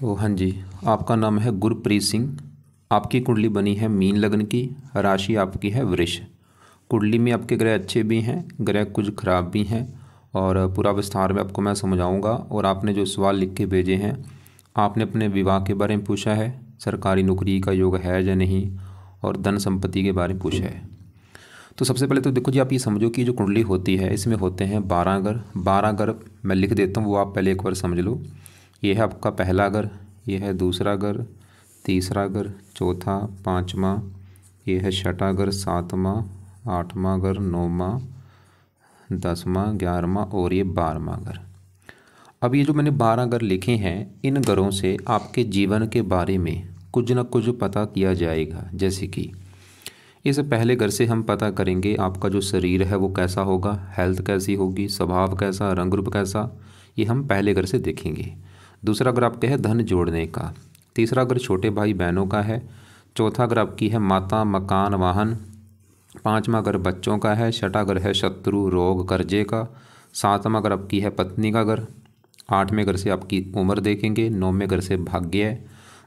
तो हाँ जी, आपका नाम है गुरप्रीत सिंह। आपकी कुंडली बनी है मीन लग्न की। राशि आपकी है वृष। कुंडली में आपके ग्रह अच्छे भी हैं, ग्रह कुछ खराब भी हैं, और पूरा विस्तार में आपको मैं समझाऊंगा। और आपने जो सवाल लिख के भेजे हैं, आपने अपने विवाह के बारे में पूछा है, सरकारी नौकरी का योग है या नहीं, और धन संपत्ति के बारे में पूछा है। तो सबसे पहले तो देखो जी, आप ये समझो कि जो कुंडली होती है इसमें होते हैं 12 घर। 12 घर मैं लिख देता हूँ, वो आप पहले एक बार समझ लो। ये है आपका पहला घर, ये है दूसरा घर, तीसरा घर, चौथा, पाँचवा, ये है छठा घर, सातवां, आठवां घर, नौवां, 10वां, 11वां और ये 12वां घर। अब ये जो मैंने 12 घर लिखे हैं, इन घरों से आपके जीवन के बारे में कुछ न कुछ पता किया जाएगा। जैसे कि इस पहले घर से हम पता करेंगे आपका जो शरीर है वो कैसा होगा, हेल्थ कैसी होगी, स्वभाव कैसा, रंग रूप कैसा, ये हम पहले घर से देखेंगे। दूसरा घर आपका है धन जोड़ने का। तीसरा घर छोटे भाई बहनों का है। चौथा घर आपकी है माता, मकान, वाहन। पाँचवा घर बच्चों का है। छठा घर है शत्रु, रोग, कर्जे का। सातवां घर आपकी है पत्नी का घर। आठवें घर से आपकी उम्र देखेंगे। नौवें घर से भाग्य है।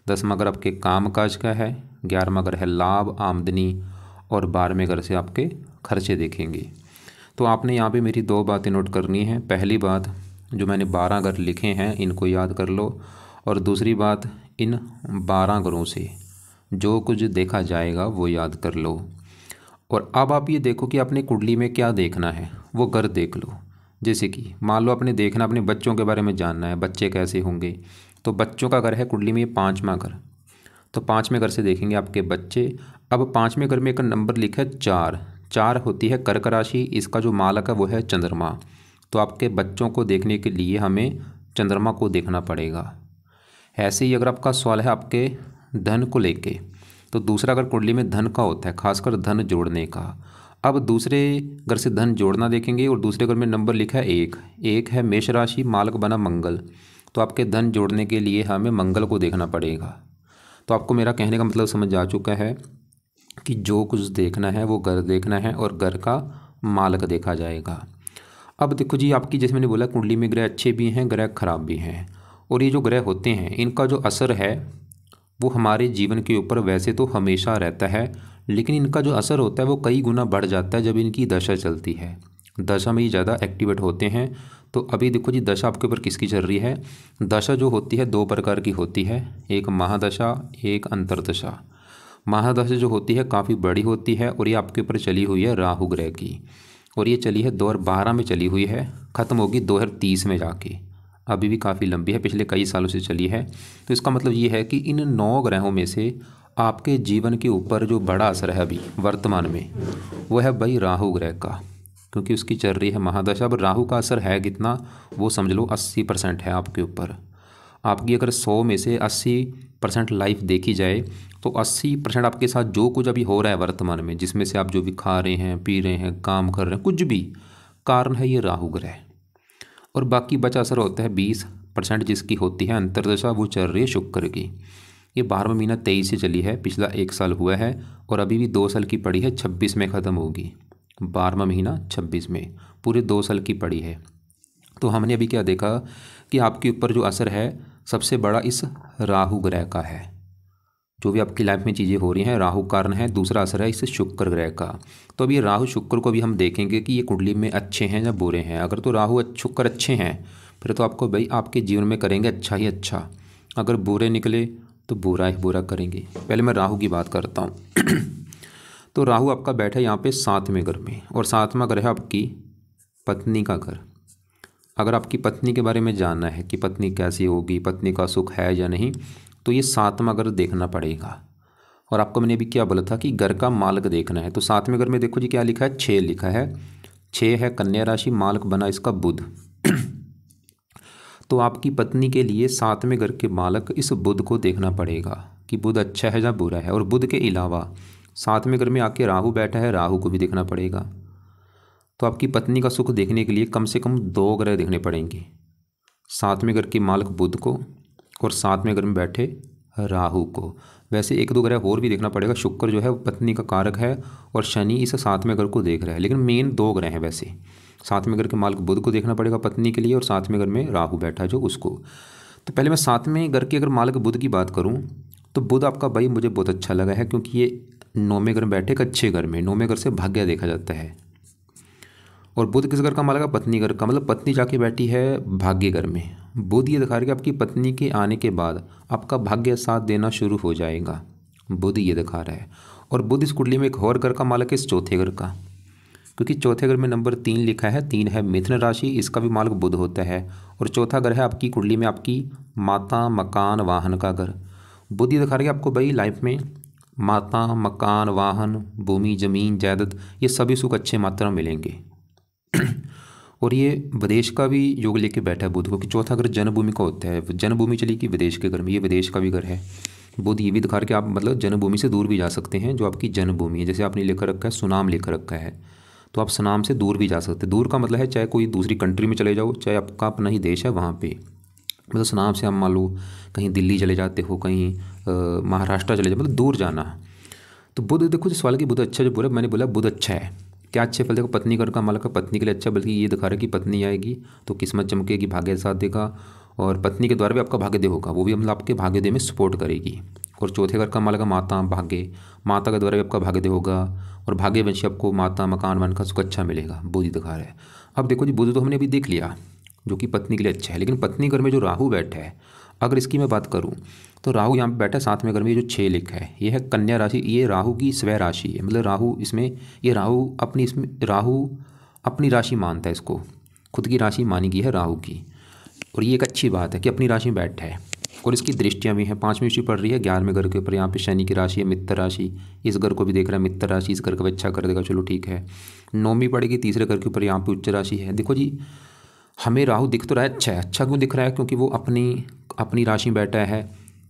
10वां घर आपके काम काज का है। 11वां घर है लाभ, आमदनी, और 12वें घर से आपके खर्चे देखेंगे। तो आपने यहाँ पे मेरी दो बातें नोट करनी है। पहली बात, जो मैंने 12 घर लिखे हैं इनको याद कर लो, और दूसरी बात, इन 12 घरों से जो कुछ देखा जाएगा वो याद कर लो। और अब आप ये देखो कि आपने कुंडली में क्या देखना है, वो घर देख लो। जैसे कि मान लो आपने देखना, अपने बच्चों के बारे में जानना है, बच्चे कैसे होंगे, तो बच्चों का घर है कुंडली में ये 5वां घर। तो 5वें घर से देखेंगे आपके बच्चे। अब 5वें घर में एक नंबर लिखा है 4। 4 होती है कर्क राशि, इसका जो मालक है वो है चंद्रमा। तो आपके बच्चों को देखने के लिए हमें चंद्रमा को देखना पड़ेगा। ऐसे ही अगर आपका सवाल है आपके धन को लेके, तो दूसरा अगर कुंडली में धन का होता है, खासकर धन जोड़ने का। अब दूसरे घर से धन जोड़ना देखेंगे, और दूसरे घर में नंबर लिखा है 1। 1 है मेष राशि, मालक बना मंगल। तो आपके धन जोड़ने के लिए हमें मंगल को देखना पड़ेगा। तो आपको मेरा कहने का मतलब समझ आ चुका है कि जो कुछ देखना है वो घर देखना है, और घर का मालक देखा जाएगा। अब देखो जी, आपकी जैसे मैंने बोला कुंडली में ग्रह अच्छे भी हैं, ग्रह खराब भी हैं। और ये जो ग्रह होते हैं इनका जो असर है वो हमारे जीवन के ऊपर वैसे तो हमेशा रहता है, लेकिन इनका जो असर होता है वो कई गुना बढ़ जाता है जब इनकी दशा चलती है। दशा में ये ज़्यादा एक्टिवेट होते हैं। तो अभी देखो जी, दशा आपके ऊपर किसकी चल रही है। दशा जो होती है 2 प्रकार की होती है, एक महादशा, एक अंतरदशा। महादशा जो होती है काफ़ी बड़ी होती है, और ये आपके ऊपर चली हुई है राहु ग्रह की, और ये चली है 2012 में चली हुई है, ख़त्म होगी 2030 में जाके। अभी भी काफ़ी लंबी है, पिछले कई सालों से चली है। तो इसका मतलब ये है कि इन 9 ग्रहों में से आपके जीवन के ऊपर जो बड़ा असर है अभी वर्तमान में, वो है भाई राहु ग्रह का, क्योंकि उसकी चल रही है महादशा। अब राहु का असर है कितना, वो समझ लो 80% है आपके ऊपर। आपकी अगर 100 में से 80% लाइफ देखी जाए, तो 80% आपके साथ जो कुछ अभी हो रहा है वर्तमान में, जिसमें से आप जो भी खा रहे हैं, पी रहे हैं, काम कर रहे हैं, कुछ भी कारण है ये राहु ग्रह। और बाकी बचा असर होता है 20% जिसकी होती है अंतरदशा, वो चल रही है शुक्र की। ये 12वां महीना 23 से चली है, पिछला 1 साल हुआ है, और अभी भी 2 साल की पड़ी है, 26 में ख़त्म होगी। 12वां महीना 26 में, पूरे 2 साल की पड़ी है। तो हमने अभी क्या देखा कि आपके ऊपर जो असर है सबसे बड़ा इस राहु ग्रह का है। जो भी आपकी लाइफ में चीज़ें हो रही हैं, राहु कारण है। दूसरा असर है इस शुक्र ग्रह का। तो अभी राहु शुक्र को भी हम देखेंगे कि ये कुंडली में अच्छे हैं या बुरे हैं। अगर तो राहु शुक्र अच्छे हैं, फिर तो आपको भाई आपके जीवन में करेंगे अच्छा ही अच्छा। अगर बुरे निकले तो बुरा ही बुरा करेंगे। पहले मैं राहु की बात करता हूँ। तो राहु आपका बैठा है यहाँ पे 7वें घर में, और 7वां घर है आपकी पत्नी का घर। अगर आपकी पत्नी के बारे में जानना है कि पत्नी कैसी होगी, पत्नी का सुख है या नहीं, तो ये 7वां घर देखना पड़ेगा। और आपको मैंने अभी क्या बोला था कि घर का मालक देखना है। तो 7वें घर में देखो जी क्या लिखा है, 6 लिखा है। 6 है कन्या राशि, मालक बना इसका बुध। तो आपकी पत्नी के लिए 7वें घर के मालक इस बुध को देखना पड़ेगा कि बुध अच्छा है या बुरा है। और बुध के अलावा 7वें घर में आके राहु बैठा है, राहु को भी देखना पड़ेगा। तो आपकी पत्नी का सुख देखने के लिए कम से कम 2 ग्रह देखने पड़ेंगे, 7वें घर के मालक बुध को, और 7वें घर में बैठे राहु को। वैसे 1-2 ग्रह और भी देखना पड़ेगा। शुक्र जो है वो पत्नी का कारक है, और शनि इस 7वें घर को देख रहा है, लेकिन मेन 2 ग्रह हैं वैसे। 7वें घर के मालक बुध को देखना पड़ेगा पत्नी के लिए, और 7वें घर में राहु बैठा जो उसको। तो पहले मैं सातवें घर के अगर मालक बुध की बात करूँ तो बुध आपका भाई मुझे बहुत अच्छा लगा है, क्योंकि ये 9वें घर में बैठे एक अच्छे घर में, 9वें घर से भाग्य देखा जाता है। और बुध किस घर का मालक है? पत्नी घर का, मतलब पत्नी जाके बैठी है भाग्य घर में। बुध ये दिखा रहा है कि आपकी पत्नी के आने के बाद आपका भाग्य साथ देना शुरू हो जाएगा, बुध ये दिखा रहा है। और बुध इस कुंडली में एक और घर का मालक है, इस चौथे घर का, क्योंकि चौथे घर में नंबर 3 लिखा है, 3 है मिथुन राशि, इसका भी मालक बुध होता है। और चौथा घर है आपकी कुंडली में आपकी माता, मकान, वाहन का घर। बुध ये दिखा रहा है कि आपको भाई लाइफ में माता, मकान, वाहन, भूमि, जमीन, जायदाद, ये सभी सुख अच्छे मात्रा में मिलेंगे। और ये विदेश का भी योग लेके बैठा है बुध, क्योंकि चौथा घर जन्मभूमि का होता है, जन्मभूमि चली कि विदेश के घर में, ये विदेश का भी घर है। बुध ये भी दिखा रहा है कि आप मतलब जन्मभूमि से दूर भी जा सकते हैं, जो आपकी जन्मभूमि है। जैसे आपने लेकर रखा है सुनाम लेकर रखा है, तो आप सुनाम से दूर भी जा सकते हैं। दूर का मतलब है चाहे कोई दूसरी कंट्री में चले जाओ, चाहे आपका अपना ही देश है वहाँ पे, मतलब सुनाम से आप मान लो कहीं दिल्ली चले जाते हो, कहीं महाराष्ट्र चले जाओ, मतलब दूर जाना। तो बुध देखो, जिस सवाल की बुध अच्छा जो बोला, मैंने बोला बुध अच्छा है, क्या अच्छे फल देखो, पत्नी घर का मालक है, पत्नी के लिए अच्छा, बल्कि ये दिखा रहा है कि पत्नी आएगी तो किस्मत चमकेगी, भाग्य साथ देगा, और पत्नी के द्वारा भी आपका भाग्योदय होगा, वो भी मतलब आपके भाग्योदय में सपोर्ट करेगी। और चौथे घर का मालक है माता, भाग्य, माता के द्वारा भी आपका भाग्योदय होगा, और भाग्यवंशी आपको माता, मकान, वन का सुख अच्छा मिलेगा, बुध दिखा रहा है। अब देखो जी, बुध तो हमने अभी देख लिया जो कि पत्नी के लिए अच्छा है, लेकिन पत्नी घर में जो राहु बैठा है, अगर इसकी मैं बात करूँ तो राहु यहाँ पे बैठा है 7वें घर में, जो 6 लिखा है, ये है कन्या राशि, ये राहु की स्वय राशि है, मतलब राहु इसमें, ये राहु अपनी, इसमें राहु अपनी राशि मानता है, इसको खुद की राशि मानी गई है राहु की। और ये एक अच्छी बात है कि अपनी राशि में बैठा है, और इसकी दृष्टियाँ भी हैं, 5वीं दृष्टि पड़ रही है 11वें घर के ऊपर, यहाँ पे शनि की राशि है मित्र राशि, इस घर को भी देख रहा है मित्र राशि, इस घर का भी अच्छा कर देगा, चलो ठीक है। 9वीं पड़ेगी तीसरे घर के ऊपर, यहाँ पे उच्च राशि है। देखो जी, हमें राहु दिख तो रहा है अच्छा है, अच्छा क्यों दिख रहा है? क्योंकि वो अपनी राशि में बैठा है,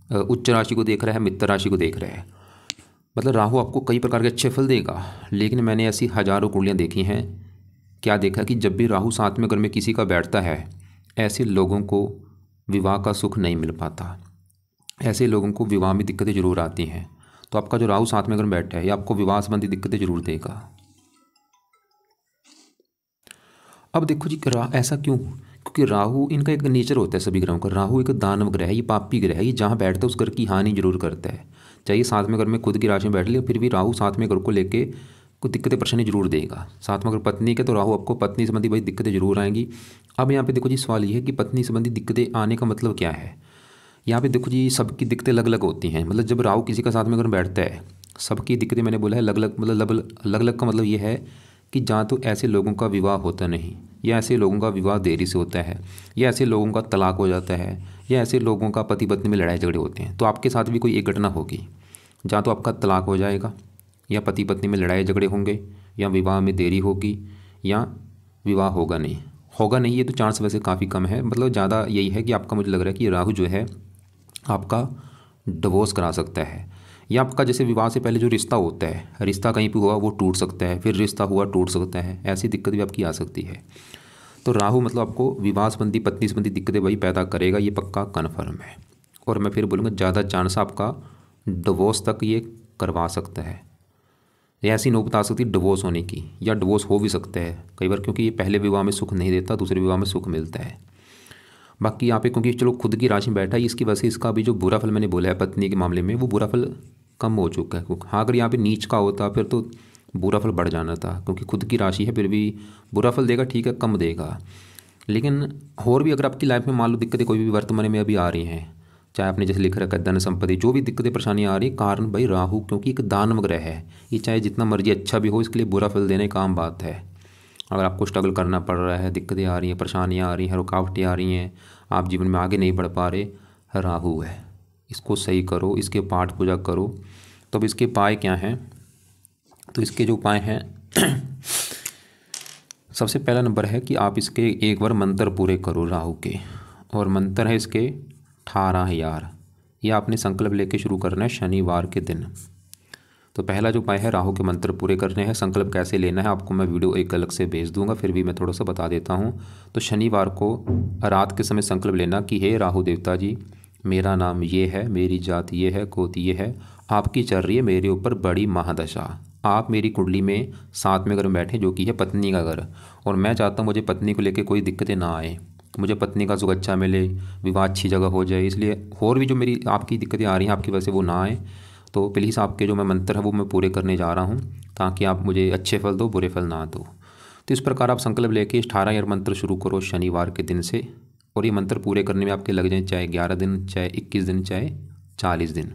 उच्च राशि को देख रहा है, मित्र राशि को देख रहा है, मतलब राहु आपको कई प्रकार के अच्छे फल देगा। लेकिन मैंने ऐसी हजारों कुंडलियाँ देखी हैं, क्या देखा कि जब भी राहु 7वें घर में किसी का बैठता है, ऐसे लोगों को विवाह का सुख नहीं मिल पाता, ऐसे लोगों को विवाह में दिक्कतें जरूर आती हैं। तो आपका जो राहु 7वें घर में बैठा है, ये आपको विवाह संबंधी दिक्कतें जरूर देगा। अब देखो जी, ऐसा क्यों? क्योंकि राहु, इनका एक नेचर होता है सभी ग्रहों का, राहु एक दानव ग्रह है, ये पापी ग्रह है, ये जहाँ बैठता है उस घर की हानि जरूर करता है। चाहिए 7वें घर में खुद की राशि में बैठ लिया, फिर भी राहु 7वें घर को लेके कुछ दिक्कतें परेशानी जरूर देगा। 7वां घर पत्नी के, तो राहु आपको पत्नी संबंधी भाई दिक्कतें जरूर आएंगी। अब यहाँ पे देखो जी, सवाल ये है कि पत्नी संबंधी दिक्कतें आने का मतलब क्या है। यहाँ पे देखो जी, सबकी दिक्कतें अलग अलग होती हैं, मतलब जब राहु किसी का 7वें घर में बैठता है, सबकी दिक्कतें मैंने बोला है अलग अलग, मतलब अलग अलग का मतलब ये है कि जहाँ तो ऐसे लोगों का विवाह होता नहीं, या ऐसे लोगों का विवाह देरी से होता है, या ऐसे लोगों का तलाक हो जाता है, या ऐसे लोगों का पति पत्नी में लड़ाई झगड़े होते हैं। तो आपके साथ भी कोई एक घटना होगी जहाँ तो आपका तलाक हो जाएगा, या पति पत्नी में लड़ाई झगड़े होंगे, या विवाह में देरी होगी, या विवाह होगा नहीं। ये तो चांस वैसे काफ़ी कम है, मतलब ज़्यादा यही है कि आपका, मुझे लग रहा है कि राहु जो है आपका डिवोर्स करा सकता है, या आपका जैसे विवाह से पहले जो रिश्ता होता है, रिश्ता कहीं पे हुआ वो टूट सकता है, फिर रिश्ता हुआ टूट सकता है, ऐसी दिक्कत भी आपकी आ सकती है। तो राहु मतलब आपको विवाह संबंधी, पत्नी संबंधी दिक्कतें वही पैदा करेगा, ये पक्का कन्फर्म है। और मैं फिर बोलूँगा ज़्यादा चांस आपका डिवोर्स तक ये करवा सकता है, ऐसी नौबत आ सकती है डिवोर्स होने की, या डिवोर्स हो भी सकता है कई बार, क्योंकि ये पहले विवाह में सुख नहीं देता, दूसरे विवाह में सुख मिलता है। बाकी यहाँ पे क्योंकि चलो खुद की राशि में बैठा है, इसकी वजह से इसका भी जो बुरा फल मैंने बोला है पत्नी के मामले में, वो बुरा फल कम हो चुका है। हाँ, अगर यहाँ पे नीच का होता फिर तो बुरा फल बढ़ जाना था, क्योंकि खुद की राशि है, फिर भी बुरा फल देगा, ठीक है कम देगा। लेकिन और भी अगर आपकी लाइफ में मान लो दिक्कतें कोई भी वर्तमान में अभी आ रही हैं, चाहे आपने जैसे लिख रखा है धन संपत्ति, जो भी दिक्कतें परेशानियाँ आ रही, कारण भाई राहु, क्योंकि एक दानव ग्रह है, ये चाहे जितना मर्जी अच्छा भी हो, इसके लिए बुरा फल देने का आम बात है। अगर आपको स्ट्रगल करना पड़ रहा है, दिक्कतें आ रही हैं, परेशानियाँ आ रही हैं, रुकावटें आ रही हैं, आप जीवन में आगे नहीं बढ़ पा रहे, राहु है, इसको सही करो, इसके पाठ पूजा करो। तो अब इसके उपाय क्या हैं? तो इसके जो उपाय हैं सबसे पहला नंबर है कि आप इसके एक बार मंत्र पूरे करो राहु के, और मंत्र है इसके 18,000। ये आपने संकल्प लेके शुरू करना है शनिवार के दिन। तो पहला जो उपाय है, राहु के मंत्र पूरे करने हैं। संकल्प कैसे लेना है आपको मैं वीडियो एक अलग से भेज दूंगा, फिर भी मैं थोड़ा सा बता देता हूँ। तो शनिवार को रात के समय संकल्प लेना कि हे राहु देवता जी, मेरा नाम ये है, मेरी जात ये है, गोत्र ये है, आपकी चल रही है मेरे ऊपर बड़ी महादशा। आप मेरी कुंडली में 7वें घर में बैठे, जो कि है पत्नी का घर, और मैं चाहता हूँ मुझे पत्नी को लेकर कोई दिक्कतें ना आए। मुझे पत्नी का सुख अच्छा मिले, विवाह अच्छी जगह हो जाए, इसलिए और भी जो मेरी आपकी दिक्कतें आ रही हैं आपकी वजह से वो ना आए, तो प्लीज़ आपके जो मैं मंत्र है वो मैं पूरे करने जा रहा हूँ, ताकि आप मुझे अच्छे फल दो, बुरे फल ना दो। तो इस प्रकार आप संकल्प लेके 18 यार मंत्र शुरू करो शनिवार के दिन से, और ये मंत्र पूरे करने में आपके लग जाए चाहे 11 दिन, चाहे 21 दिन, चाहे 40 दिन,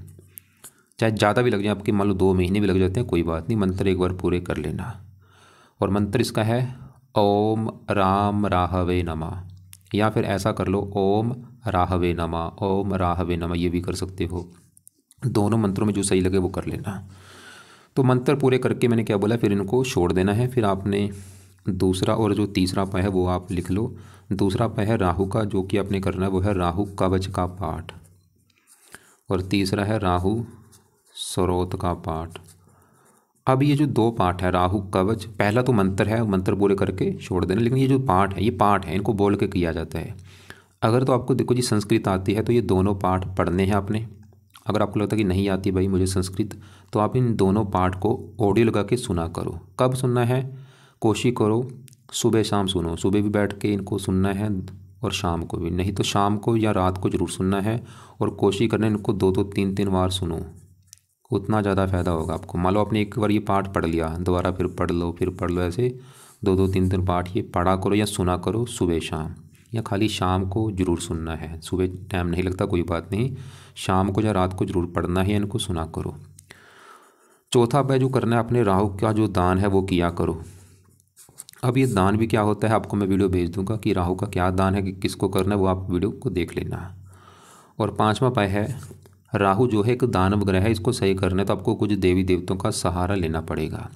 चाहे ज़्यादा भी लग जाए आपके, मान लो 2 महीने भी लग जाते हैं, कोई बात नहीं, मंत्र एक बार पूरे कर लेना। और मंत्र इसका है ओम राम राहवे नमः, या फिर ऐसा कर लो ओम राहवे नमः, ओम राहवे नमः, ये भी कर सकते हो। दोनों मंत्रों में जो सही लगे वो कर लेना। तो मंत्र पूरे करके मैंने क्या बोला, फिर इनको छोड़ देना है। फिर आपने दूसरा और जो तीसरा उपाय है वो आप लिख लो। दूसरा उपाय है राहु का, जो कि आपने करना है वो है राहु कवच का पाठ, और तीसरा है राहु स्रोत का पाठ। अब ये जो 2 पाठ है राहु कवच, पहला तो मंत्र है, मंत्र पूरे करके छोड़ देना, लेकिन ये जो पाठ है ये पाठ है, इनको बोल के किया जाता है। अगर तो आपको देखो जी संस्कृत आती है तो ये दोनों पाठ पढ़ने हैं आपने। अगर आपको लगता है कि नहीं आती भाई मुझे संस्कृत, तो आप इन दोनों पाठ को ऑडियो लगा के सुना करो। कब सुनना है, कोशिश करो सुबह शाम सुनो, सुबह भी बैठ के इनको सुनना है और शाम को भी, नहीं तो शाम को या रात को ज़रूर सुनना है। और कोशिश करना है इनको 2-2 3-3 बार सुनो, उतना ज़्यादा फ़ायदा होगा आपको। मान लो आपने एक बार ये पाठ पढ़ लिया, दोबारा फिर पढ़ लो, फिर पढ़ लो, ऐसे 2-2 3-3 पाठ ये पढ़ा करो या सुना करो सुबह शाम, या खाली शाम को ज़रूर सुनना है। सुबह टाइम नहीं लगता कोई बात नहीं, शाम को या रात को ज़रूर पढ़ना है, इनको सुना करो। चौथा उपाय जो करना है, अपने राहु का जो दान है वो किया करो। अब ये दान भी क्या होता है आपको मैं वीडियो भेज दूंगा कि राहु का क्या दान है, कि किसको करना है, वो आप वीडियो को देख लेना। और 5वां उपाय है, राहु जो है एक दानव ग्रह है, इसको सही करना है तो आपको कुछ देवी देवताओं का सहारा लेना पड़ेगा,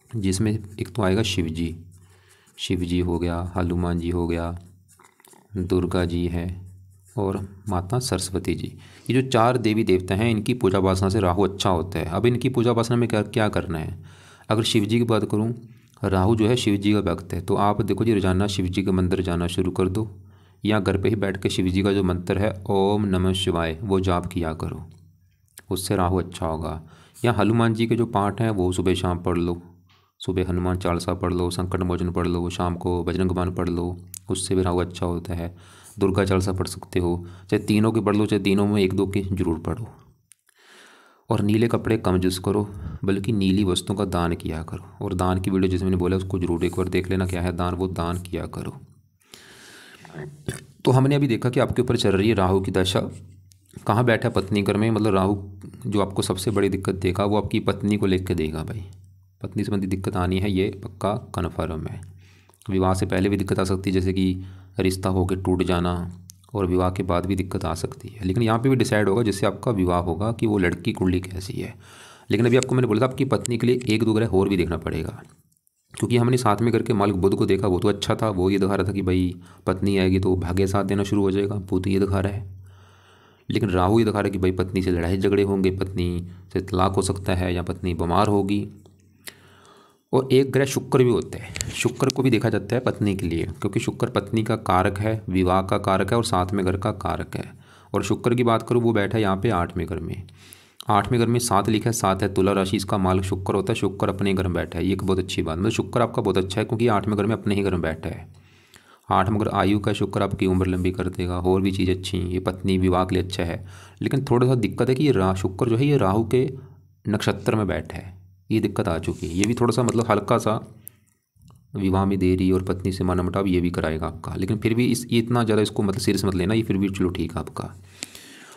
जिसमें एक तो आएगा शिव जी हो गया, हनुमान जी हो गया, दुर्गा जी है, और माता सरस्वती जी। ये जो 4 देवी देवता हैं इनकी पूजा उपासना से राहु अच्छा होता है। अब इनकी पूजा उपासना में क्या क्या करना है, अगर शिव जी की बात करूँ, राहु जो है शिव जी का भक्त है, तो आप देखो जी रोजाना शिव जी के मंदिर जाना शुरू कर दो, या घर पे ही बैठ के शिव जी का जो मंत्र है ओम नमः शिवाय वो जाप किया करो, उससे राहु अच्छा होगा। या हनुमान जी के जो पाठ हैं वो सुबह शाम पढ़ लो, सुबह हनुमान चालीसा पढ़ लो, संकट मोचन पढ़ लो, शाम को बजरंग बाण पढ़ लो, उससे भी राहु अच्छा होता है। दुर्गा चालीसा पढ़ सकते हो, चाहे तीनों की पढ़ लो, चाहे तीनों में 1-2 की जरूर पढ़ो। और नीले कपड़े कम यूज़ करो, बल्कि नीली वस्तुओं का दान किया करो। और दान की वीडियो जैसे मैंने बोला उसको जरूर एक बार देख लेना, क्या है दान, वो दान किया करो। तो हमने अभी देखा कि आपके ऊपर चल रही है राहु की दशा, कहाँ बैठा है, पत्नी घर में। मतलब राहु जो आपको सबसे बड़ी दिक्कत देगा वो आपकी पत्नी को लेकर देगा भाई, पत्नी संबंधी दिक्कत आनी है, ये पक्का कन्फर्म है। विवाह से पहले भी दिक्कत आ सकती है, जैसे कि रिश्ता होकर टूट जाना, और विवाह के बाद भी दिक्कत आ सकती है। लेकिन यहाँ पे भी डिसाइड होगा जिससे आपका विवाह होगा कि वो लड़की कुंडली कैसी है। लेकिन अभी आपको मैंने बोला था आपकी पत्नी के लिए 1-2 ग्रह और भी देखना पड़ेगा, क्योंकि हमने साथ में करके मालिक बुध को देखा, वो तो अच्छा था, वो ये दिखा रहा था कि भाई पत्नी आएगी तो भाग्य साथ देना शुरू हो जाएगा, बुध ये दिखा रहा है। लेकिन राहु ये दिखा रहा है कि भाई पत्नी से लड़ाई झगड़े होंगे, पत्नी से तलाक हो सकता है, या पत्नी बीमार होगी। और एक ग्रह शुक्र भी होता है, शुक्र को भी देखा जाता है पत्नी के लिए, क्योंकि शुक्र पत्नी का कारक है, विवाह का कारक है, और साथ में घर का कारक है। और शुक्र की बात करूँ वो बैठा है यहाँ पे 8वें घर में, 8वें घर में 7 लिखा है, 7 है तुला राशि, इसका मालिक शुक्र होता है, शुक्र अपने घर में बैठा है, ये एक बहुत अच्छी बात, मतलब शुक्र आपका बहुत अच्छा है, क्योंकि 8वें घर में अपने ही घर में बैठा है। 8वें घर आयु का शुक्र आपकी उम्र लंबी कर देगा, और भी चीज़ अच्छी, ये पत्नी विवाह के लिए अच्छा है। लेकिन थोड़ा सा दिक्कत है कि ये शुक्र जो है ये राहु के नक्षत्र में बैठा है, ये दिक्कत आ चुकी है। ये भी थोड़ा सा मतलब हल्का सा विवाह में देरी और पत्नी से मनमुटाव ये भी कराएगा आपका। लेकिन फिर भी ये इतना ज़्यादा इसको मतलब सीरियस मत लेना, ये फिर भी चलो ठीक है आपका।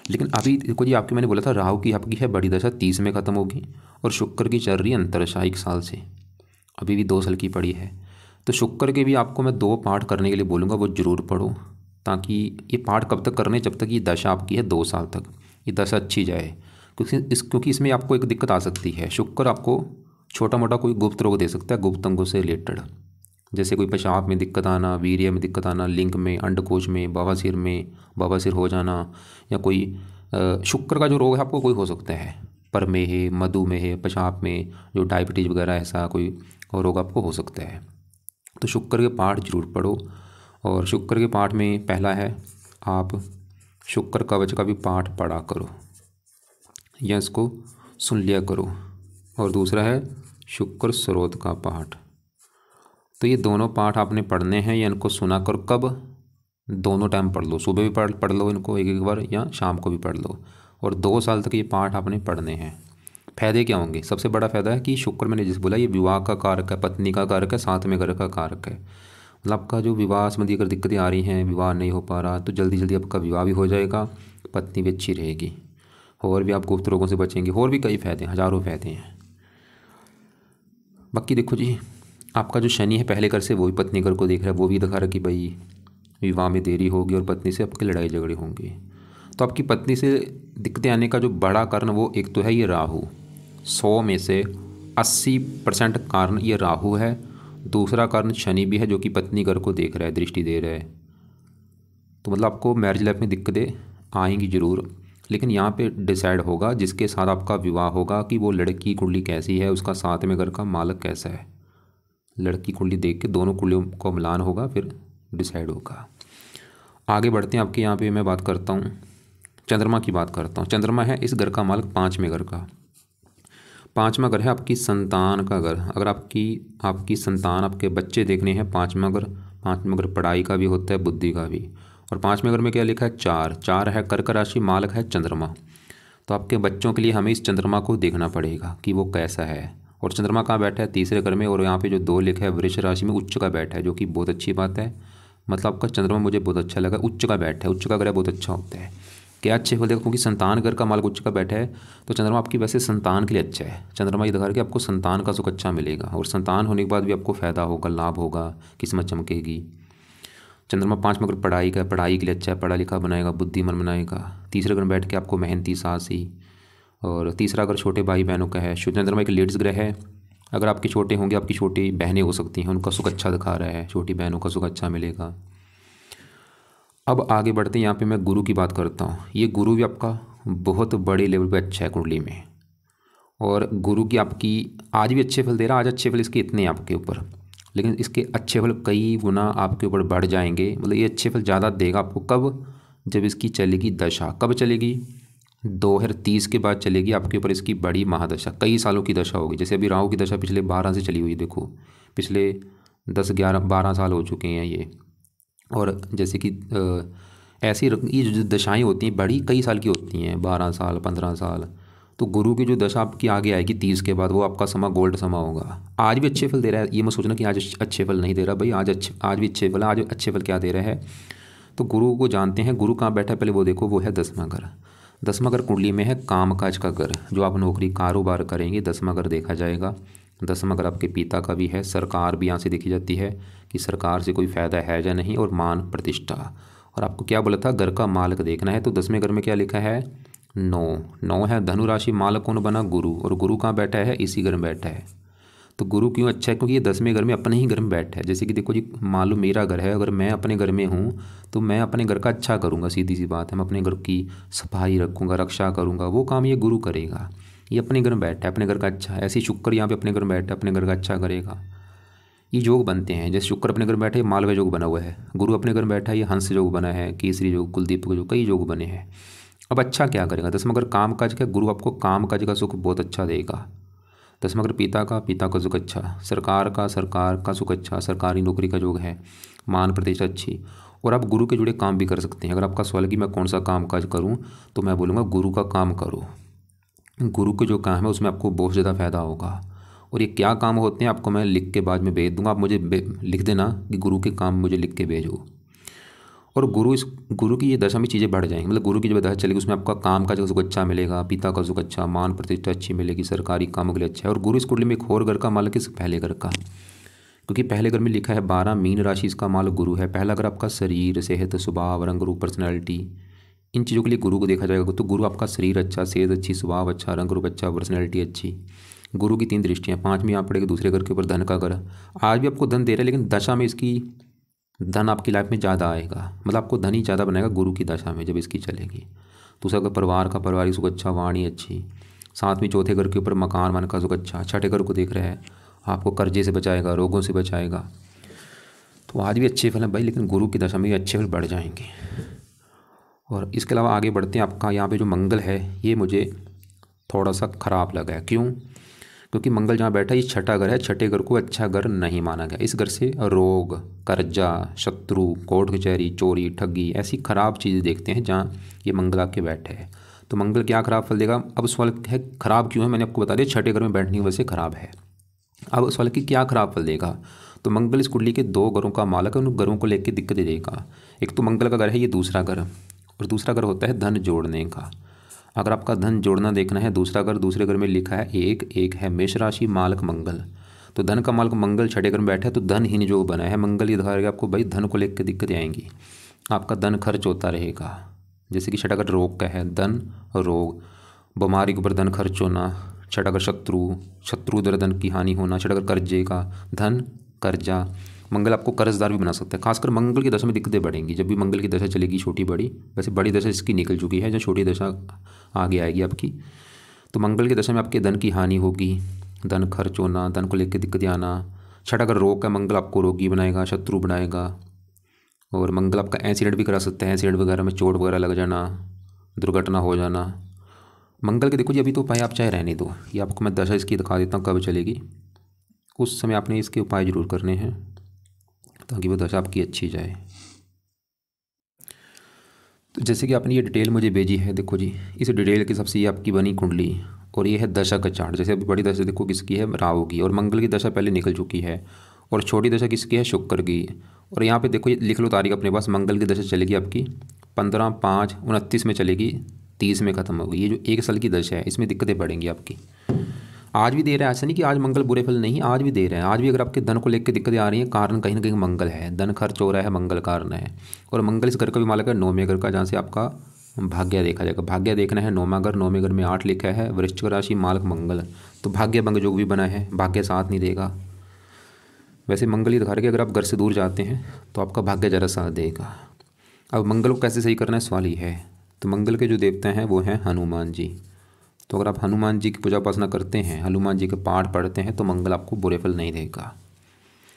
लेकिन अभी देखो जी आपकी मैंने बोला था राहु की आपकी है बड़ी दशा 30 में ख़त्म होगी, और शुक्र की चल रही है अंतरदशा 1 साल से, अभी भी 2 साल की पड़ी है। तो शुक्र के भी आपको मैं 2 पाठ करने के लिए बोलूँगा, वो ज़रूर पढ़ो, ताकि ये पाठ कब तक करने, जब तक ये दशा आपकी है 2 साल तक, ये दशा अच्छी जाए। क्योंकि इसमें आपको एक दिक्कत आ सकती है, शुक्र आपको छोटा मोटा कोई गुप्त रोग दे सकता है, गुप्त अंगों से रिलेटेड, जैसे कोई पेशाब में दिक्कत आना, वीर्य में दिक्कत आना, लिंग में, अंडकोश में बवासीर हो जाना, या कोई शुक्र का जो रोग है आपको कोई हो सकता है, प्रमेह, मधुमेह, पेशाब में जो डायबिटीज़ वगैरह ऐसा कोई और रोग आपको हो सकता है। तो शुक्र के पाठ जरूर पढ़ो। और शुक्र के पाठ में पहला है आप शुक्र कवच का भी पाठ पढ़ा करो या इसको सुन लिया करो, और दूसरा है शुक्र स्रोत का पाठ। तो ये दोनों पाठ आपने पढ़ने हैं या इनको सुना कर कब दोनों टाइम पढ़ लो, सुबह भी पढ़ लो इनको एक एक बार या शाम को भी पढ़ लो, और 2 साल तक ये पाठ आपने पढ़ने हैं। फ़ायदे क्या होंगे? सबसे बड़ा फ़ायदा है कि शुक्र, मैंने जैसे बोला, ये विवाह का कारक है, पत्नी का कारक है, साथ में घर का कारक है। मतलब आपका जो विवाह संबंधी अगर दिक्कतें आ रही हैं, विवाह नहीं हो पा रहा, तो जल्दी जल्दी आपका विवाह भी हो जाएगा, पत्नी भी अच्छी रहेगी, और भी आप गुप्त रोगों से बचेंगे, और भी कई फ़ायदे हैं, हज़ारों फ़ायदे हैं। बाकी देखो जी, आपका जो शनि है पहले घर से, वो भी पत्नी घर को देख रहा है, वो भी दिखा रहा है कि भाई विवाह में देरी होगी और पत्नी से आपकी लड़ाई झगड़े होंगे। तो आपकी पत्नी से दिक्कतें आने का जो बड़ा कारण वो एक तो है ये राहु, 100 में से 80% कारण ये राहु है। दूसरा कारण शनि भी है, जो कि पत्नी घर को देख रहा है, दृष्टि दे रहा है। तो मतलब आपको मैरिज लाइफ में दिक्कतें आएंगी ज़रूर, लेकिन यहाँ पे डिसाइड होगा जिसके साथ आपका विवाह होगा कि वो लड़की कुंडली कैसी है, उसका साथ में घर का मालक कैसा है। लड़की कुंडली देख के दोनों कुंडलियों को मिलान होगा, फिर डिसाइड होगा। आगे बढ़ते हैं। आपके यहाँ पे मैं बात करता हूँ, चंद्रमा की बात करता हूँ। चंद्रमा है इस घर का मालक, 5वें घर का। 5वां घर है आपकी संतान का घर। अगर आपकी संतान, आपके बच्चे देखने हैं, 5वां घर। 5वां घर पढ़ाई का भी होता है, बुद्धि का भी। और 5वें घर में क्या लिखा है? 4 है कर्क राशि, मालक है चंद्रमा। तो आपके बच्चों के लिए हमें इस चंद्रमा को देखना पड़ेगा कि वो कैसा है। और चंद्रमा कहाँ बैठा है? तीसरे घर में। और यहाँ पे जो 2 लिखा है, वृष राशि में उच्च का बैठा है, जो कि बहुत अच्छी बात है। मतलब आपका चंद्रमा मुझे बहुत अच्छा लगा, उच्च का बैठा है। उच्च का ग्रह बहुत अच्छा होता है। क्या अच्छे फल देखो, क्योंकि संतान घर का मालक उच्च का बैठा है, तो चंद्रमा आपकी वैसे संतान के लिए अच्छा है। चंद्रमा ये दिखा रहा है कि आपको संतान का सुख अच्छा मिलेगा, और संतान होने के बाद भी आपको फ़ायदा होगा, लाभ होगा, किस्मत चमकेगी। चंद्रमा 5वां घर पढ़ाई का, पढ़ाई के लिए अच्छा है, पढ़ा लिखा बनाएगा, बुद्धिमान बनाएगा। तीसरे घर में बैठ के आपको मेहनती, साहसी। और तीसरा अगर छोटे भाई बहनों का है। चंद्रमा एक लेडीज़ ग्रह है। अगर आपके छोटे होंगे, आपकी छोटी बहनें हो सकती हैं, उनका सुख अच्छा दिखा रहा है, छोटी बहनों का सुख अच्छा मिलेगा। अब आगे बढ़ते हैं। यहाँ पे मैं गुरु की बात करता हूँ। ये गुरु भी आपका बहुत बड़े लेवल पे अच्छा है कुंडली में, और गुरु की आपकी आज भी अच्छे फल दे रहा है। आज अच्छे फल इसके इतने हैं आपके ऊपर, लेकिन इसके अच्छे फल कई गुना आपके ऊपर बढ़ जाएंगे। मतलब ये अच्छे फल ज़्यादा देगा आपको कब? जब इसकी चलेगी दशा। कब चलेगी? 2030 के बाद चलेगी आपके ऊपर इसकी बड़ी महादशा। कई सालों की दशा होगी। जैसे अभी राहु की दशा पिछले 12 से चली हुई, देखो पिछले 10, 11, 12 साल हो चुके हैं ये। और जैसे कि ऐसी ये जो दशाएँ होती हैं बड़ी कई साल की होती हैं, 12 साल, 15 साल। तो गुरु की जो दशा आपकी आगे आएगी 30 के बाद, वो आपका समा गोल्ड समा होगा। आज भी अच्छे फल दे रहा है, ये मत सोचना कि आज अच्छे फल नहीं दे रहा भाई। आज भी अच्छे फल है। आज अच्छे फल क्या दे रहा है? तो गुरु को जानते हैं। गुरु कहाँ बैठा है पहले वो देखो, वो है 10वां घर। 10वां घर कुंडली में है कामकाज का घर, जो आप नौकरी कारोबार करेंगे, 10वां घर देखा जाएगा। 10वां घर आपके पिता का भी है। सरकार भी यहाँ से देखी जाती है कि सरकार से कोई फ़ायदा है या नहीं, और मान प्रतिष्ठा। और आपको क्या बोला था? घर का मालक देखना है। तो 10वें घर में क्या लिखा है? 9 है धनु राशि। मालक कौन बना? गुरु। और गुरु कहाँ बैठा है? इसी घर में बैठा है। तो गुरु क्यों अच्छा है? क्योंकि ये 10वें घर में अपने ही घर में बैठा है। जैसे कि देखो जी, मान लो मेरा घर है, अगर मैं अपने घर में हूँ तो मैं अपने घर का अच्छा करूँगा, सीधी सी बात है। मैं अपने घर की सफाई रखूँगा, रक्षा करूँगा, वो काम ये गुरु करेगा। ये अपने घर में बैठा है, अपने घर का अच्छा है। ऐसे ही शुक्र यहाँ पे अपने घर में बैठा है, अपने घर का अच्छा करेगा। ये योग बनते हैं। जैसे शुक्र अपने घर में बैठे, ये मालवा योग बना हुआ है। गुरु अपने घर में बैठा है, ये हंस योग बना है, केसरी योग, कुलदीप योग, कई योग बने हैं। अब अच्छा क्या करेगा? 10वां घर काम काज का। गुरु आपको काम काज का सुख बहुत अच्छा देगा। 10वां घर पिता का सुख अच्छा। सरकार का सुख अच्छा, सरकारी नौकरी का योग है, मान प्रतिष्ठा अच्छी। और आप गुरु के जुड़े काम भी कर सकते हैं। अगर आपका सवाल है कि मैं कौन सा काम काज करूँ, तो मैं बोलूँगा गुरु का काम करो। गुरु के जो काम है उसमें आपको बहुत ज़्यादा फायदा होगा। और ये क्या काम होते हैं आपको मैं लिख के बाद में भेज दूंगा। आप मुझे लिख देना कि गुरु के काम मुझे लिख के भेजो। और गुरु की ये दशा में चीज़ें बढ़ जाएंगी। मतलब गुरु की जब दशा चलेगी उसमें आपका काम का सुख अच्छा मिलेगा, पिता का सुख अच्छा, मान प्रतिष्ठा अच्छी मिलेगी, सरकारी कामों के लिए अच्छा है। और गुरु इस कुंडली में एक और घर का मालक इस पहले घर का, क्योंकि पहले घर में लिखा है 12, मीन राशि इसका मालक गुरु है। पहला घर आपका शरीर, सेहत, स्वभाव, रंग रूप, पर्सनैलिटी, इन चीज़ों के लिए गुरु को देखा जाएगा। तो गुरु आपका शरीर अच्छा, सेहत अच्छी, स्वभाव अच्छा, रंग रूप अच्छा, पर्सनैलिटी अच्छी। गुरु की 3 दृष्टियाँ। 5वीं यहाँ पड़ेगी दूसरे घर के ऊपर, धन का घर। आज भी आपको धन दे रहा है, लेकिन दशा में इसकी धन आपकी लाइफ में ज़्यादा आएगा। मतलब आपको धन ही ज़्यादा बनाएगा गुरु की दशा में जब इसकी चलेगी। दूसरा घर परिवार का, पारिवारिक सुख अच्छा, वाणी अच्छी। 7वीं चौथे घर के ऊपर मकान वन का सुख अच्छा। 6ठे घर को देख रहे हैं, आपको कर्जे से बचाएगा, रोगों से बचाएगा। तो आज भी अच्छे फल हैं भाई, लेकिन गुरु की दशा में अच्छे फल बढ़ जाएंगे। और इसके अलावा आगे बढ़ते हैं। आपका यहाँ पे जो मंगल है ये मुझे थोड़ा सा ख़राब लगा है। क्यों? क्योंकि मंगल जहाँ बैठा है ये छठा घर है, छठे घर को अच्छा घर नहीं माना गया। इस घर से रोग, कर्जा, शत्रु, कोर्ट कचहरी, चोरी, ठगी ऐसी खराब चीज़ें देखते हैं जहाँ ये मंगल आके बैठे है। तो मंगल क्या खराब फल देगा? अब सवाल है खराब क्यों है, मैंने आपको बता दिया छठे घर में बैठने की वजह से खराब है। अब सवाल कि क्या खराब फल देगा? तो मंगल इस कुंडली के 2 घरों का मालक है, उन घरों को लेकर दिक्कतें देगा। एक तो मंगल का घर है ये दूसरा घर, और दूसरा घर होता है धन जोड़ने का। अगर आपका धन जोड़ना देखना है, दूसरा घर, दूसरे घर में लिखा है एक है मेष राशि मालक मंगल, तो धन का मालक मंगल छठे घर में बैठा है, तो धन हीन योग बना है। मंगल ये दिखाएगा आपको भाई धन को लेकर दिक्कतें आएंगी, आपका धन खर्च होता रहेगा। जैसे कि छठा घर रोग का है, धन रोग, बीमारी के ऊपर धन खर्च होना। छठा घर शत्रु द्वारा धन की हानि होना। छठा घर कर्जे का, धन कर्जा। मंगल आपको कर्जदार भी बना सकता है। खासकर मंगल की दशा में दिक्कतें बढ़ेंगी जब भी मंगल की दशा चलेगी, छोटी बड़ी। वैसे बड़ी दशा इसकी निकल चुकी है, जो छोटी दशा आगे आएगी आपकी। तो मंगल की दशा में आपके धन की हानि होगी, धन खर्च होना, धन को लेकर दिक्कतें आना। छठा घर रोग का, मंगल आपको रोगी बनाएगा, शत्रु बनाएगा। और मंगल आपका एक्सीडेंट भी करा सकता है, एक्सीडेंट वगैरह में चोट वगैरह लग जाना, दुर्घटना हो जाना। मंगल के देखो जी अभी तो उपाय आप चाहे रहने दो, ये आपको मैं दशा इसकी दिखा देता हूँ कब चलेगी, उस समय आपने इसके उपाय जरूर करने हैं ताकि वो दशा आपकी अच्छी जाए। तो जैसे कि आपने ये डिटेल मुझे भेजी है, देखो जी इस डिटेल के हिसाब से ये आपकी बनी कुंडली, और ये है दशा का चार्ट। जैसे अभी बड़ी दशा देखो किसकी है, राहु की, और मंगल की दशा पहले निकल चुकी है, और छोटी दशा किसकी है, शुक्र की। और यहाँ पे देखो ये लिख लो तारीख अपने पास, मंगल की दशा चलेगी आपकी 15/5/29 में चलेगी, 30 में ख़त्म होगी। ये जो 1 साल की दशा है इसमें दिक्कतें बढ़ेंगी आपकी। आज भी दे रहा है, ऐसा नहीं कि आज मंगल बुरे फल नहीं, आज भी दे रहे हैं। आज भी अगर आपके धन को लेकर दिक्कतें आ रही हैं, कारण कहीं ना कहीं मंगल है, धन खर्च हो रहा है, मंगल कारण है। और मंगल इस घर का भी मालक है, 9वें घर का, जहाँ से आपका भाग्य देखा जाएगा। भाग्य देखना है 9वां घर, 9वें घर में 8 लिखा है, वृश्चिक राशि मालक मंगल, तो भाग्य भंग योग भी बना है, भाग्य साथ नहीं देगा। वैसे मंगल ही दिखा रहा है कि अगर आप घर से दूर जाते हैं तो आपका भाग्य जरा साथ देगा। अब मंगल को कैसे सही करना है सवाल ही है। तो मंगल के जो देवता हैं वो हैं हनुमान जी। तो अगर आप हनुमान जी की पूजा उपासना करते हैं, हनुमान जी के पाठ पढ़ते हैं, तो मंगल आपको बुरे फल नहीं देगा।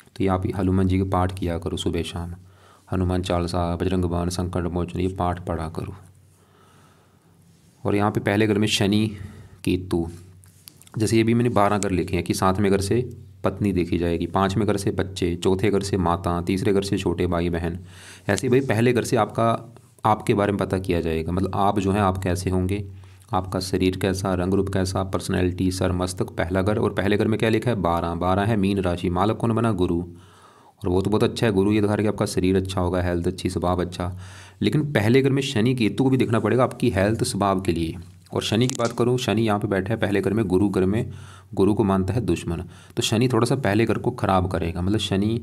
तो ये आप हनुमान जी के पाठ किया करो सुबह शाम, हनुमान चालीसा, बजरंग बाण, संकट मोचन, ये पाठ पढ़ा करो। और यहाँ पे पहले घर में शनि केतु, जैसे ये भी मैंने 12 घर लिखे हैं कि 7वें घर से पत्नी देखी जाएगी, 5वें घर से बच्चे, चौथे घर से माता, तीसरे घर से छोटे भाई बहन। ऐसे भाई पहले घर से आपके बारे में पता किया जाएगा, मतलब आप जो हैं आप कैसे होंगे, आपका शरीर कैसा, रंग रूप कैसा, पर्सनैलिटी, सर मस्तक, पहला घर। और पहले घर में क्या लिखा है, 12 है मीन राशि, मालक कौन बना, गुरु। और वो तो बहुत अच्छा है, गुरु ये दिखा रहा है कि आपका शरीर अच्छा होगा, हेल्थ अच्छी, स्वभाव अच्छा। लेकिन पहले घर में शनि केतु को भी देखना पड़ेगा आपकी हेल्थ स्वभाव के लिए। और शनि की बात करूँ, शनि यहाँ पे बैठा है पहले घर में, गुरु घर में, गुरु को मानता है दुश्मन। तो शनि थोड़ा सा पहले घर को खराब करेगा, मतलब शनि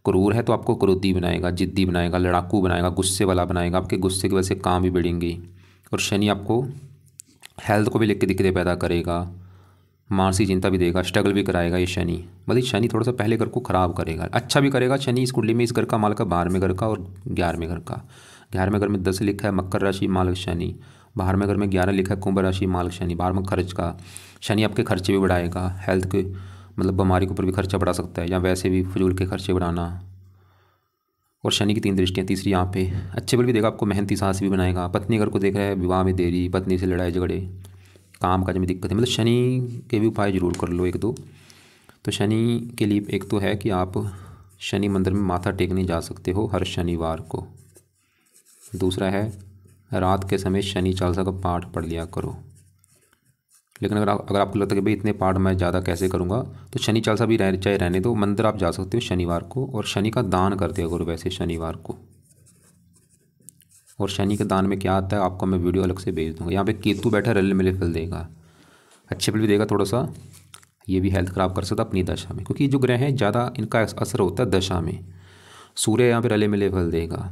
क्रूर है तो आपको क्रोधी बनाएगा, जिद्दी बनाएगा, लड़ाकू बनाएगा, गुस्से वाला बनाएगा, आपके गुस्से की वजह से काम भी बढ़ेंगे। और शनि आपको हेल्थ को भी लेकर दिक्कतें पैदा करेगा, मानसिक चिंता भी देगा, स्ट्रगल भी कराएगा ये शनि। मतलब शनि थोड़ा सा पहले घर को ख़राब करेगा, अच्छा भी करेगा शनि इस कुंडली में। इस घर का मालक है 12वें घर का और 11वें घर का। 11वें घर में 10 लिखा है मकर राशि मालक शनि, 12वें घर में 11 लिखा है कुंभ राशि मालक शनि। 12वां खर्च का शनि आपके खर्चे भी बढ़ाएगा, हेल्थ के मतलब बीमारी के ऊपर भी खर्चा बढ़ा सकता है, या वैसे भी फजूल के खर्चे बढ़ाना। और शनि की 3 दृष्टियाँ, तीसरी यहाँ पे अच्छे बल भी देगा आपको, मेहनती साहस भी बनाएगा। पत्नी अगर को देख रहा है, विवाह में देरी, पत्नी से लड़ाई झगड़े, काम काज में दिक्कत है, मतलब शनि के भी उपाय जरूर कर लो 1-2। तो शनि के लिए एक तो है कि आप शनि मंदिर में माथा टेकने जा सकते हो हर शनिवार को। दूसरा है रात के समय शनि चालीसा का पाठ पढ़ लिया करो। लेकिन अगर आपको लगता है कि भाई इतने पाठ मैं ज़्यादा कैसे करूँगा, तो शनि चालीसा भी चाहे रहने दो, मंदिर आप जा सकते हो शनिवार को। और शनि का दान कर दिया करो वैसे शनिवार को। और शनि के दान में क्या आता है आपको मैं वीडियो अलग से भेज दूँगा। यहाँ पे केतु बैठा रले मिले फल देगा, अच्छे फल भी देगा, थोड़ा सा ये भी हेल्थ ख़राब कर सकता अपनी दशा में, क्योंकि जो ग्रह हैं ज़्यादा इनका असर होता है दशा में। सूर्य यहाँ पे रले मिले फल देगा।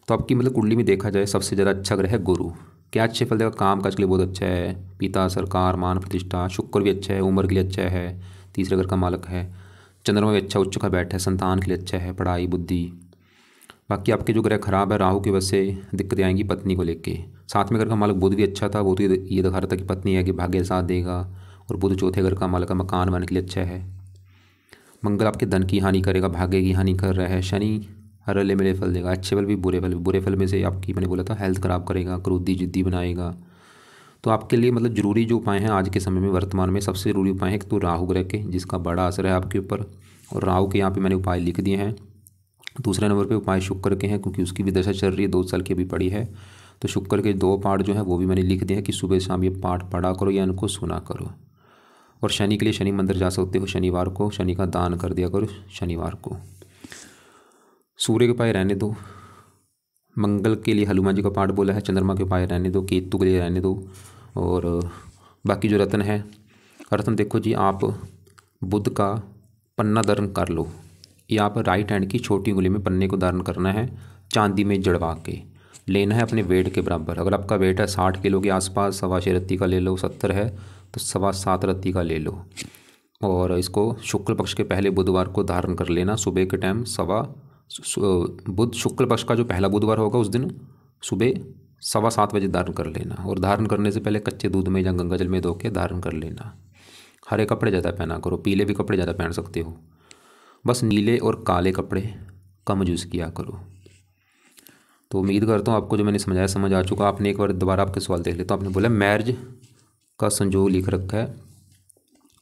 तो आपकी मतलब कुंडली में देखा जाए सबसे ज़्यादा अच्छा ग्रह है गुरु। क्या अच्छे फल देगा, काम काज के लिए बहुत अच्छा है, पिता, सरकार, मान प्रतिष्ठा। शुक्र भी अच्छा है, उम्र के लिए अच्छा है, तीसरे घर का मालक है। चंद्रमा भी अच्छा उच्च का बैठा है, संतान के लिए अच्छा है, पढ़ाई बुद्धि। बाकी आपके जो ग्रह खराब है, राहु की वजह से दिक्कतें आएंगी पत्नी को लेके। 7वें घर का मालक बुध भी अच्छा था, वो तो ये दिखा रहा था कि पत्नी है कि भाग्य साथ देगा। और बुध चौथे घर का मालक, मकान बनाने के लिए अच्छा है। मंगल आपके धन की हानि करेगा, भाग्य की हानि कर रहा है। शनि रले मिले फल देगा, अच्छे फल भी बुरे फल भी। बुरे फल में से आपकी मैंने बोला था हेल्थ ख़राब करेगा, क्रोधी जिद्दी बनाएगा। तो आपके लिए मतलब ज़रूरी जो उपाय हैं आज के समय में वर्तमान में सबसे ज़रूरी उपाय है एक तो राहु ग्रह के, जिसका बड़ा असर है आपके ऊपर, और राहु के यहाँ पे मैंने उपाय लिख दिए हैं। दूसरे नंबर पे उपाय शुक्र के हैं, क्योंकि उसकी भी दशा चल रही है, 2 साल की अभी पड़ी है। तो शुक्र के 2 पाठ जो है वो भी मैंने लिख दिए हैं कि सुबह शाम ये पाठ पढ़ा करो या इनको सुना करो। और शनि के लिए शनि मंदिर जा सकते हो, शनिवार को शनि का दान कर दिया करो शनिवार को। सूर्य के उपाय रहने दो। मंगल के लिए हनुमान जी का पाठ बोला है। चंद्रमा के उपाय रहने दो, केतु के लिए रहने दो। और बाकी जो रत्न है, रत्न देखो जी, आप बुध का पन्ना धारण कर लो, या आप राइट हैंड की छोटी उंगली में पन्ने को धारण करना है, चांदी में जड़वा के लेना है अपने वेट के बराबर। अगर आपका वेट है 60 किलो के आसपास, 6.25 रत्ती का ले लो, 70 है तो 7.25 रत्ती का ले लो। और इसको शुक्ल पक्ष के पहले बुधवार को धारण कर लेना, सुबह के टाइम बुध शुक्ल पक्ष का जो पहला बुधवार होगा उस दिन सुबह 7:15 बजे धारण कर लेना। और धारण करने से पहले कच्चे दूध में या गंगा जल में धो के धारण कर लेना। हरे कपड़े ज़्यादा पहना करो, पीले भी कपड़े ज़्यादा पहन सकते हो, बस नीले और काले कपड़े कम यूज़ किया करो। तो उम्मीद करता हूँ आपको जो मैंने समझाया समझ आ चुका। आपने एक बार दोबारा आपके सवाल देख लेते। तो आपने बोला मैरिज का संजोग लिख रखा है,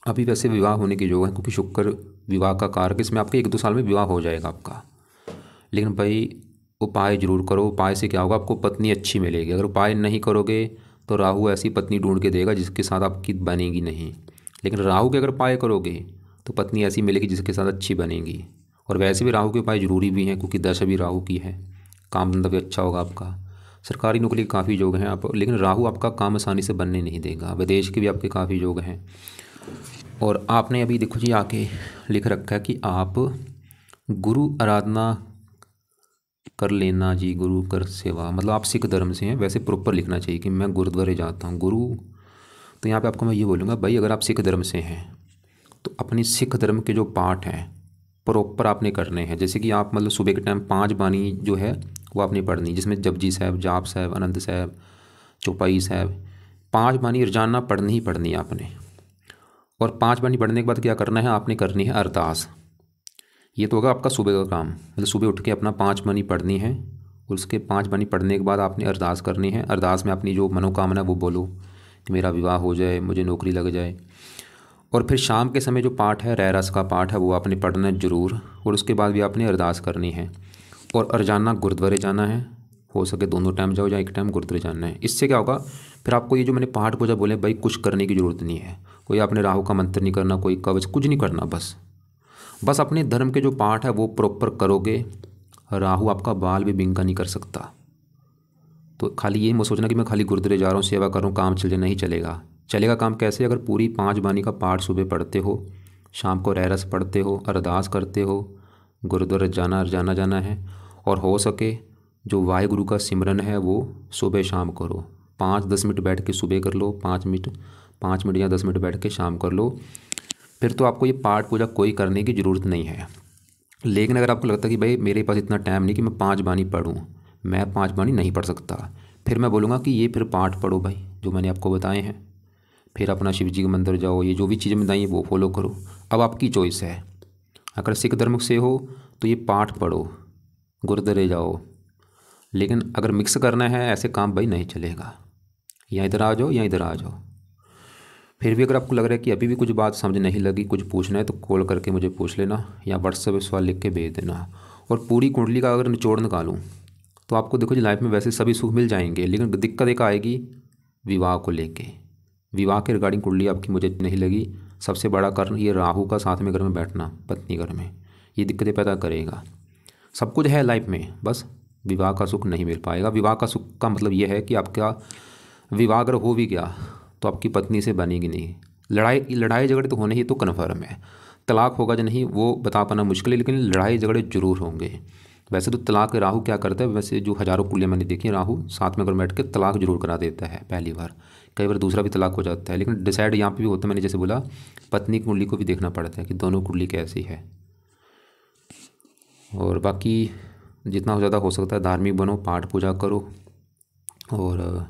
अभी वैसे विवाह होने की योग है, क्योंकि शुक्र विवाह का कारक, इसमें आपके 1-2 साल में विवाह हो जाएगा आपका। लेकिन भाई उपाय जरूर करो। उपाय से क्या होगा, आपको पत्नी अच्छी मिलेगी। अगर उपाय नहीं करोगे तो राहु ऐसी पत्नी ढूंढ के देगा जिसके साथ आपकी बनेगी नहीं। लेकिन राहु के अगर उपाय करोगे तो पत्नी ऐसी मिलेगी जिसके साथ अच्छी बनेगी। और वैसे भी राहु के उपाय जरूरी भी हैं, क्योंकि दशा भी राहु की है। काम धंधा भी अच्छा होगा आपका, सरकारी नौकरी के काफ़ी योग हैं आप। लेकिन राहु आपका काम आसानी से बनने नहीं देगा। विदेश के भी आपके काफ़ी योग हैं। और आपने अभी देखो जी आके लिख रखा है कि आप गुरु आराधना कर लेना जी, गुरु कर सेवा, मतलब आप सिख धर्म से हैं। वैसे प्रॉपर लिखना चाहिए कि मैं गुरुद्वारे जाता हूँ गुरु। तो यहाँ पे आपको मैं ये बोलूँगा भाई, अगर आप सिख धर्म से हैं तो अपनी सिख धर्म के जो पाठ हैं प्रॉपर आपने करने हैं। जैसे कि आप मतलब सुबह के टाइम 5 बानी जो है वो आपने पढ़नी, जिसमें जपजी साहब, जाप साहब, आनंद साहब, चौपाई साहब, 5 बानी रोजाना पढ़नी ही पढ़नी है आपने। और 5 बानी पढ़ने के बाद क्या करना है, आपने करनी है अरदास। ये तो होगा आपका सुबह का काम, मतलब सुबह उठ के अपना 5 बानी पढ़नी है। और उसके 5 बानी पढ़ने के बाद आपने अरदास करनी है। अरदास में अपनी जो मनोकामना वो बोलो कि मेरा विवाह हो जाए, मुझे नौकरी लग जाए। और फिर शाम के समय जो पाठ है, रहरस का पाठ है, वो आपने पढ़ना है ज़रूर। और उसके बाद भी आपने अरदास करनी है। और रोजाना गुरुद्वारे जाना है, हो सके दोनों टाइम जाओ या एक टाइम गुरुद्वारे जाना है। इससे क्या होगा, फिर आपको ये जो मैंने पाठ पूजा बोले भाई कुछ करने की ज़रूरत नहीं है। कोई आपने राहु का मंत्र नहीं करना, कोई कवच कुछ नहीं करना। बस अपने धर्म के जो पाठ है वो प्रॉपर करोगे, राहु आपका बाल भी बिंगा नहीं कर सकता। तो खाली ये मत सोचना कि मैं खाली गुरुद्वारे जा रहा हूँ, सेवा कर रहा हूँ, काम चले, नहीं चलेगा। चलेगा काम कैसे, अगर पूरी 5 बानी का पाठ सुबह पढ़ते हो, शाम को रहरस पढ़ते हो, अरदास करते हो, गुरुद्वारे जाना है। और हो सके जो वाहिगुरु का सिमरन है वो सुबह शाम करो। 5-10 मिनट बैठ के सुबह कर लो, 5 मिनट या 10 मिनट बैठ के शाम कर लो। फिर तो आपको ये पाठ पूजा कोई करने की ज़रूरत नहीं है। लेकिन अगर आपको लगता है कि भाई मेरे पास इतना टाइम नहीं कि मैं 5 बानी पढ़ूँ, मैं 5 बानी नहीं पढ़ सकता, फिर मैं बोलूँगा कि ये फिर पाठ पढ़ो भाई जो मैंने आपको बताए हैं। फिर अपना शिव जी के मंदिर जाओ, ये जो भी चीज़ें बताई हैं वो फॉलो करो। अब आपकी चॉइस है। अगर सिख धर्म से हो तो ये पाठ पढ़ो, गुरुद्वारे जाओ। लेकिन अगर मिक्स करना है ऐसे काम भाई नहीं चलेगा। या इधर आ जाओ या इधर आ जाओ। फिर भी अगर आपको लग रहा है कि अभी भी कुछ बात समझ नहीं लगी, कुछ पूछना है तो कॉल करके मुझे पूछ लेना या व्हाट्सएप पे सवाल लिख के भेज देना। और पूरी कुंडली का अगर निचोड़ निकालूँ तो आपको देखो जी लाइफ में वैसे सभी सुख मिल जाएंगे, लेकिन दिक्कत एक आएगी विवाह को लेके। विवाह के रिगार्डिंग कुंडली आपकी मुझे नहीं लगी। सबसे बड़ा कारण ये राहु का साथ में घर में बैठना, पत्नी घर में, ये दिक्कतें पैदा करेगा। सब कुछ है लाइफ में, बस विवाह का सुख नहीं मिल पाएगा। विवाह का सुख का मतलब ये है कि आपका विवाह अगर हो भी गया तो आपकी पत्नी से बनेगी नहीं। लड़ाई झगड़े तो होने ही तो कन्फर्म है। तलाक होगा या नहीं वो बता पाना मुश्किल है, लेकिन लड़ाई झगड़े जरूर होंगे। वैसे तो तलाक राहु क्या करता है, वैसे जो हज़ारों कुंडलियाँ मैंने देखी, राहु साथ में अगर बैठ के तलाक जरूर करा देता है पहली बार, कई बार दूसरा भी तलाक हो जाता है। लेकिन डिसाइड यहाँ पे भी होता है, मैंने जैसे बोला पत्नी की कुंडली को भी देखना पड़ता है कि दोनों कुंडली कैसी है। और बाकी जितना ज़्यादा हो सकता है धार्मिक बनो, पाठ पूजा करो। और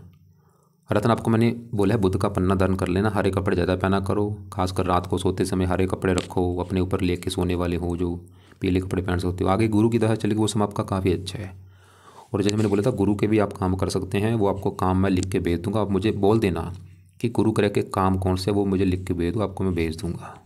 रत्न आपको मैंने बोला है बुध का पन्ना धारण कर लेना। हरे कपड़े ज़्यादा पहना करो, खासकर रात को सोते समय हरे कपड़े रखो, अपने ऊपर लेके सोने वाले हो, जो पीले कपड़े पहन सकते हो। आगे गुरु की तरह चलेगी वो समय आपका काफ़ी अच्छा है। और जैसे मैंने बोला था गुरु के भी आप काम कर सकते हैं, वो आपको काम मैं लिख के भेज दूँगा। आप मुझे बोल देना कि गुरु ग्रह के काम कौन से, वो मुझे लिख के भेज दो, आपको मैं भेज दूँगा।